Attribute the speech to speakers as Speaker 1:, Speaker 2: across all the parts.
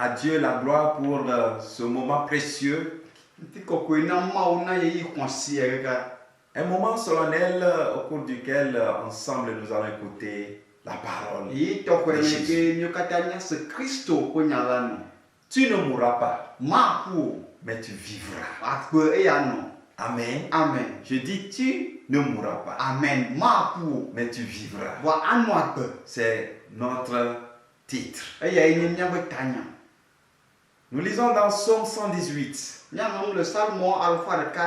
Speaker 1: à Dieu la gloire pour ce moment précieux. Un moment solennel au cours duquel ensemble nous allons écouter la parole. de Jésus. Tu ne mourras pas, mais tu vivras. Amen.
Speaker 2: Amen.
Speaker 1: Je dis tu ne mourras pas,
Speaker 2: Amen.
Speaker 1: mais tu vivras.
Speaker 2: Wa
Speaker 1: C'est notre titre.
Speaker 2: Eya tanya.
Speaker 1: Nous lisons dans Psaume 118,
Speaker 2: Le Salme alpha de K,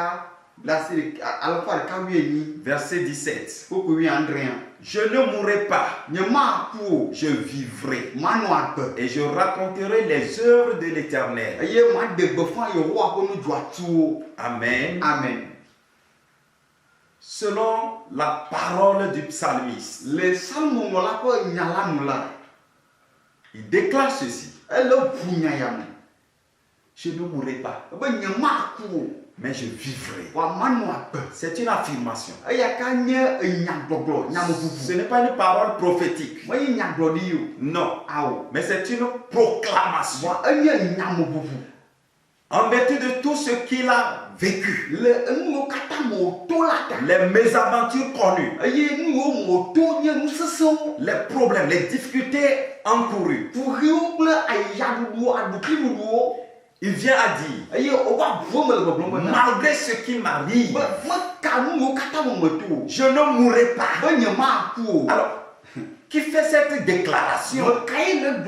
Speaker 2: alpha de K,
Speaker 1: verset 17.
Speaker 2: Andréen.
Speaker 1: Je ne mourrai pas,
Speaker 2: Nyamaku,
Speaker 1: je vivrai
Speaker 2: Manoak.
Speaker 1: et je raconterai les œuvres de l'Éternel.
Speaker 2: Eye ma de befan yo wa ko nu joatu.
Speaker 1: Amen.
Speaker 2: Amen.
Speaker 1: Selon la parole du psalmiste,
Speaker 2: Le Salme la ko nyala mula.
Speaker 1: il déclare ceci.
Speaker 2: Ele bunya yam.
Speaker 1: Je ne mourrai pas,
Speaker 2: Ba nyamaku,
Speaker 1: mais je vivrai.
Speaker 2: wa manoak.
Speaker 1: C'est une affirmation.
Speaker 2: Eya ka nye nyagbogbo,
Speaker 1: Ce
Speaker 2: nyamobubu.
Speaker 1: n'est pas une parole prophétique.
Speaker 2: Mo yi nyagbodi yo.
Speaker 1: Non,
Speaker 2: Awo.
Speaker 1: mais c'est une proclamation.
Speaker 2: Wa enye nyamobubu.
Speaker 1: En vertu de tout ce qu'il a vécu,
Speaker 2: Le ngo kata mo to la ta.
Speaker 1: les mésaventures connues,
Speaker 2: Eye ngo mo to nye nu seso.
Speaker 1: les problèmes, les difficultés encourues,
Speaker 2: Pour rio ple ayadudu adukidudu.
Speaker 1: il vient à dire,
Speaker 2: Eye o wa vome le boblon na.
Speaker 1: malgré ce qui m'arrive,
Speaker 2: Ma kanu ngo kata mo meto.
Speaker 1: je ne mourrai pas.
Speaker 2: Ba nyamaku.
Speaker 1: Alors, qui fait cette déclaration?
Speaker 2: Mo kai le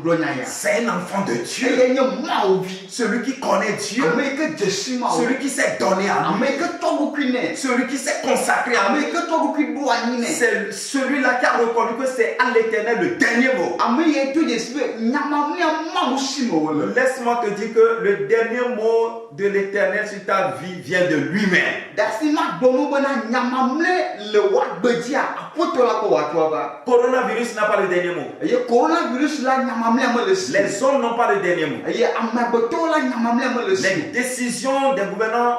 Speaker 2: blonya ya.
Speaker 1: C'est un enfant de Dieu.
Speaker 2: Eye nye ma ovi.
Speaker 1: Celui qui connaît Dieu,
Speaker 2: Ameke jesima o.
Speaker 1: celui qui s'est donné à lui,
Speaker 2: Ameke togo kwine.
Speaker 1: celui qui s'est consacré à lui.
Speaker 2: Ameke togo kwidu anine.
Speaker 1: C'est celui-là qui a reconnu que c'est à l'Éternel le dernier mot.
Speaker 2: Ameye to yesibe nyamamle ma musimo le.
Speaker 1: Laisse-moi te dire que le dernier mot de l'Éternel sur ta vie vient de lui-même.
Speaker 2: Dasima bomo bana nyamamle le wa gbedia apoto la ko wa tuaba.
Speaker 1: Coronavirus n'a pas le dernier mot.
Speaker 2: Eye coronavirus la nyamamle ma le si.
Speaker 1: Les hommes n'ont pas le dernier mot.
Speaker 2: Eye amaboto la nyamamle ma le si.
Speaker 1: Les décisions des gouvernants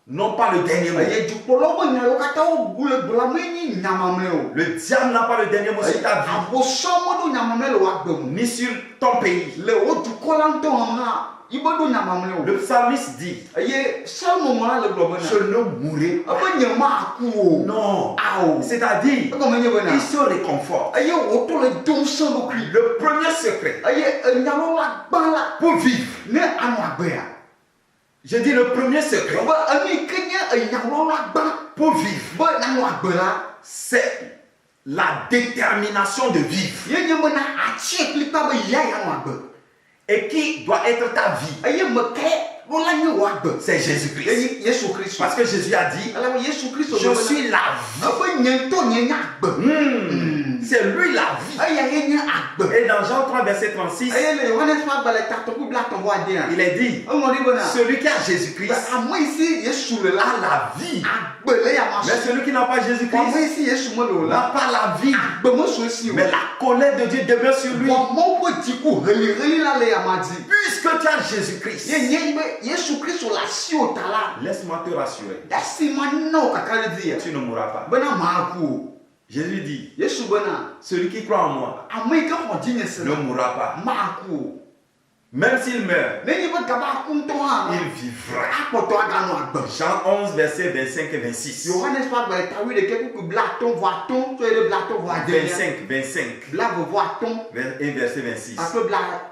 Speaker 1: n'ont pas le dernier mot.
Speaker 2: Eye jupolo bo nyayo kata o bule bula meni nyamamle o.
Speaker 1: Le diable n'a pas le dernier mot sur ta vie,
Speaker 2: Abosomo do nyamamle le wa gbemu.
Speaker 1: ni sur ton pays.
Speaker 2: Le o jukola nto ha ibodo nyamamle o.
Speaker 1: Le psalmiste dit,
Speaker 2: Eye salmo mo la le globena.
Speaker 1: je ne mourrai pas.
Speaker 2: Aba nyama ku o.
Speaker 1: Non.
Speaker 2: Awo.
Speaker 1: C'est-à-dire,
Speaker 2: Ko menye bena.
Speaker 1: il se réconforte.
Speaker 2: Eye o to le donso lo kwi.
Speaker 1: Le premier secret
Speaker 2: Eye nyalo la bala.
Speaker 1: pour vivre,
Speaker 2: Ne anu agbea.
Speaker 1: je dis le premier secret
Speaker 2: Ba ami kenya nyalo la ba.
Speaker 1: pour vivre,
Speaker 2: Ba nanu agbela.
Speaker 1: c'est la détermination de vivre.
Speaker 2: Ye nye bena achi klipa ba ya ya nu agbe.
Speaker 1: Et qui doit être ta vie?
Speaker 2: Eye meke lo la nye wa agbe.
Speaker 1: C'est Jésus-Christ.
Speaker 2: Eye Yesu Kristo.
Speaker 1: Parce que Jésus a dit,
Speaker 2: Ala Yesu Kristo.
Speaker 1: je suis la vie.
Speaker 2: Aba nyento nye nya agbe.
Speaker 1: C'est lui la vie.
Speaker 2: Eye ye nya agbe.
Speaker 1: Et dans Jean 3, verset 36,
Speaker 2: Eye le Yohanes fa bale tato ku bla ton wa dia.
Speaker 1: il est dit,
Speaker 2: O mo ri bona.
Speaker 1: celui qui a Jésus-Christ
Speaker 2: Amo isi Yesu le
Speaker 1: a
Speaker 2: la
Speaker 1: la vie.
Speaker 2: agbe le ya ma.
Speaker 1: Mais celui qui n'a pas
Speaker 2: Amo
Speaker 1: Jésus-Christ
Speaker 2: isi Yesu mo le
Speaker 1: n'a
Speaker 2: la.
Speaker 1: pas la vie.
Speaker 2: Agbe mo so isi o.
Speaker 1: Mais la colère de Dieu demeure sur lui.
Speaker 2: Wa mo ko diku heli la le ya ma di.
Speaker 1: Puisque tu as Jésus-Christ,
Speaker 2: Ye nye be Yesu Kristo la si o tala.
Speaker 1: laisse-moi te rassurer,
Speaker 2: Dasi ma no kakale di ya.
Speaker 1: tu ne mourras pas.
Speaker 2: Bana ma ku.
Speaker 1: Jésus dit,
Speaker 2: Yesu bana.
Speaker 1: celui qui croit en moi
Speaker 2: Amo ka ho di ne se.
Speaker 1: ne mourra pas.
Speaker 2: Ma ku.
Speaker 1: Même s'il meurt,
Speaker 2: Ne ni ba gaba ku to ha.
Speaker 1: il vivra.
Speaker 2: Apoto aga no agbe.
Speaker 1: Jean 11, versets 25 et 26.
Speaker 2: Yohanes fa bale tawi de keku ku bla ton voit ton, tu es bla ton voit derrière.
Speaker 1: 25
Speaker 2: Bla veut voir ton.
Speaker 1: et verset 26.
Speaker 2: Après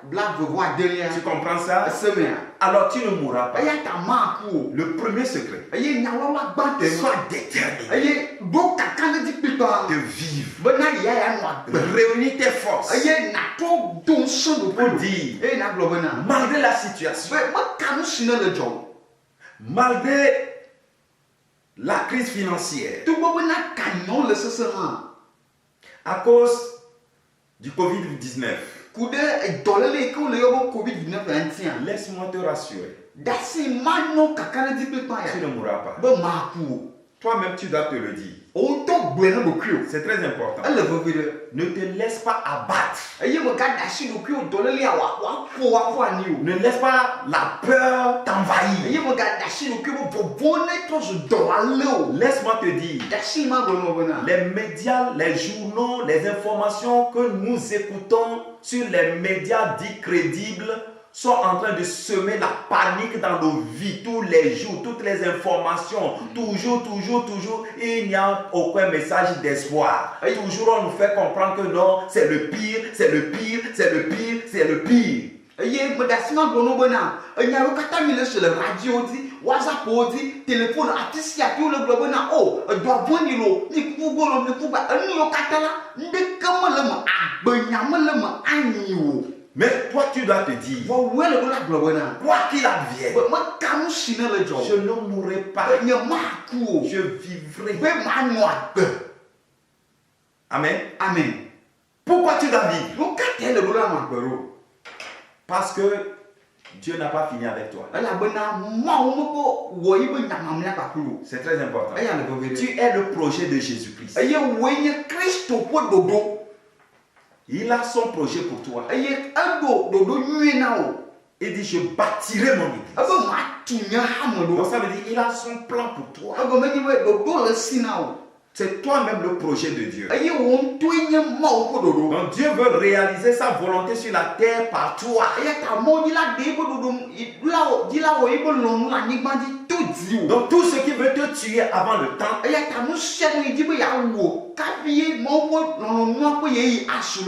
Speaker 2: bla veut voir derrière.
Speaker 1: Tu comprends ça?
Speaker 2: Semea.
Speaker 1: Alors tu ne mourras pas.
Speaker 2: Aya ta ma ku.
Speaker 1: Le premier secret,
Speaker 2: Eye nyawo la gba te.
Speaker 1: sois déterminé
Speaker 2: Eye do kakale di pipa.
Speaker 1: de vivre.
Speaker 2: Bana ya ya no agbe.
Speaker 1: Réunis tes forces
Speaker 2: Eye na to don so do
Speaker 1: pour dire,
Speaker 2: Eye na glo bana.
Speaker 1: malgré la situation,
Speaker 2: Be ma kanu sine le job.
Speaker 1: malgré la crise financière,
Speaker 2: Tu bo bana kanyon le sesera.
Speaker 1: à cause du Covid-19,
Speaker 2: Kude dolele ko le yo COVID-19 21.
Speaker 1: laisse-moi te rassurer,
Speaker 2: Dasi ma no kakale di pipa
Speaker 1: tu
Speaker 2: ya.
Speaker 1: ne mourras pas.
Speaker 2: Be ma ku.
Speaker 1: Toi-même, tu dois te le dire.
Speaker 2: O to
Speaker 1: C'est très important.
Speaker 2: Elle veut dire.
Speaker 1: Ne te laisse pas abattre. Ne laisse pas la peur t'envahir. Laisse-moi te dire, les médias, les journaux, les informations que nous écoutons sur les médias dits crédibles sont en train de semer la panique dans nos vies tous les jours, toutes les informations, toujours, il n'y a aucun message d'espoir. Toujours on nous fait comprendre que non, c'est le pire, c'est le pire, c'est le pire, c'est le pire.
Speaker 2: WhatsApp odi téléphone atisi ati le globe na oh doit vendre lo ni kugo ni kuba ani yo katala nde kama le ma agbenya le ma anyi wo.
Speaker 1: Mais toi tu dois te dire, quoi qu'il advienne, je ne mourrai pas, je vivrai. Amen.
Speaker 2: Amen.
Speaker 1: Pourquoi tu dois vivre? Parce que Dieu n'a pas fini avec toi. C'est très important. Tu es le projet de Jésus-Christ. Il a son projet pour toi. Il dit, je bâtirai mon église. Donc ça veut dire, il a son plan pour toi. C'est toi-même le projet de Dieu. Donc Dieu veut réaliser sa volonté sur la terre par toi. Donc tout ce qui veut te tuer avant le temps,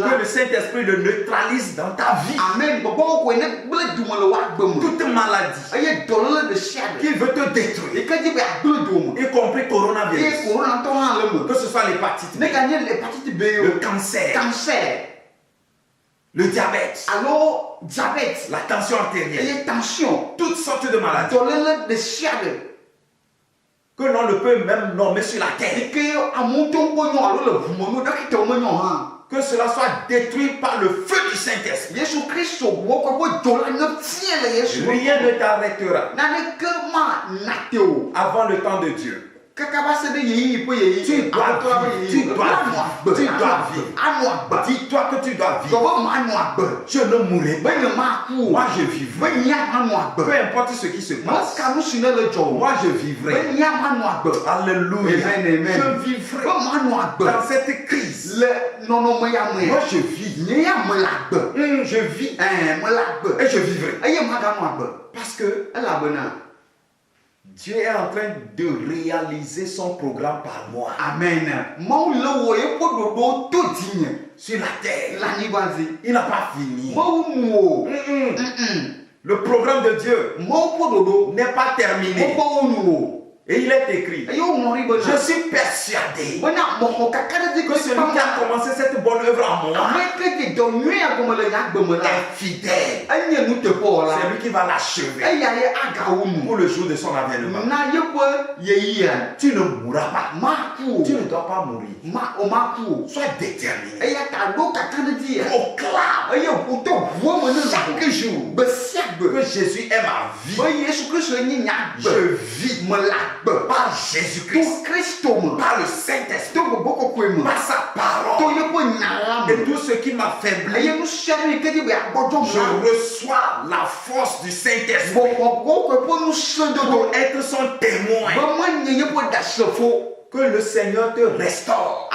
Speaker 1: que le Saint-Esprit le neutralise dans ta vie.
Speaker 2: Amen.
Speaker 1: Toute maladie qui veut te détruire, y compris coronavirus, que ce soit l'hépatite B, le cancer, le diabète, la tension artérielle, toutes sortes de maladies que l'on ne peut même nommer sur la terre. Que cela soit détruit par le feu du Saint-Esprit. Rien ne t'arrêtera avant le temps de Dieu. Tu dois vivre. Dis-toi que tu dois vivre. Je ne mourrai pas. Moi je vivrai. Peu importe ce qui se passe. Moi je vivrai. Alléluia. Je vivrai dans cette crise. Moi je vis. Je vis. Et je vivrai. Parce que Dieu est en train de réaliser son programme par moi.
Speaker 2: Amen.
Speaker 1: Sur la terre. Il n'a pas fini. Le programme de Dieu n'est pas terminé. Et il est écrit, je suis persuadé que celui qui a commencé cette bonne œuvre en moi est fidèle. C'est lui qui va l'achever pour le jour de son avènement. Tu ne mourras pas. Tu ne dois pas mourir. Sois déterminé. Proclame chaque jour que Jésus est ma vie. Je vis par Jésus-Christ, par le Saint-Esprit, par sa parole. Et tout ce qui m'affaiblit, je reçois la force du Saint-Esprit pour être son témoin. Que le Seigneur te restaure.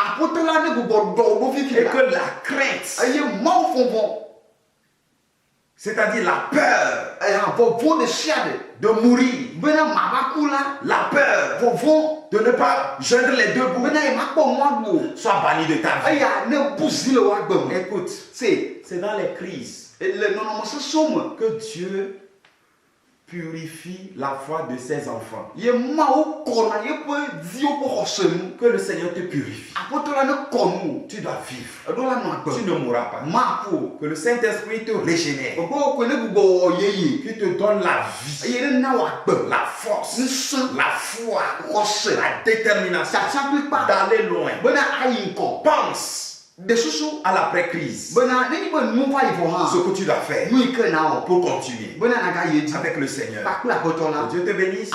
Speaker 1: Et que la crainte, c'est-à-dire la peur de mourir, la peur de ne pas joindre les deux bouts, soit bannie de ta vie. Écoute, c'est dans les crises que Dieu purifie la foi de ses enfants. Que le Seigneur te purifie. Tu dois vivre. Tu ne mourras pas. Que le Saint-Esprit te régénère. Qui te donne la vie, la force, la foi, la détermination d'aller loin. Pense à l'après-crise. Ce que tu dois faire pour continuer avec le Seigneur. Que Dieu te bénisse.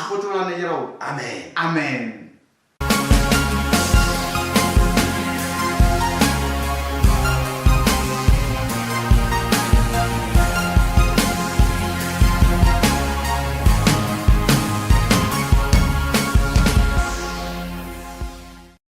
Speaker 1: Amen.
Speaker 2: Amen.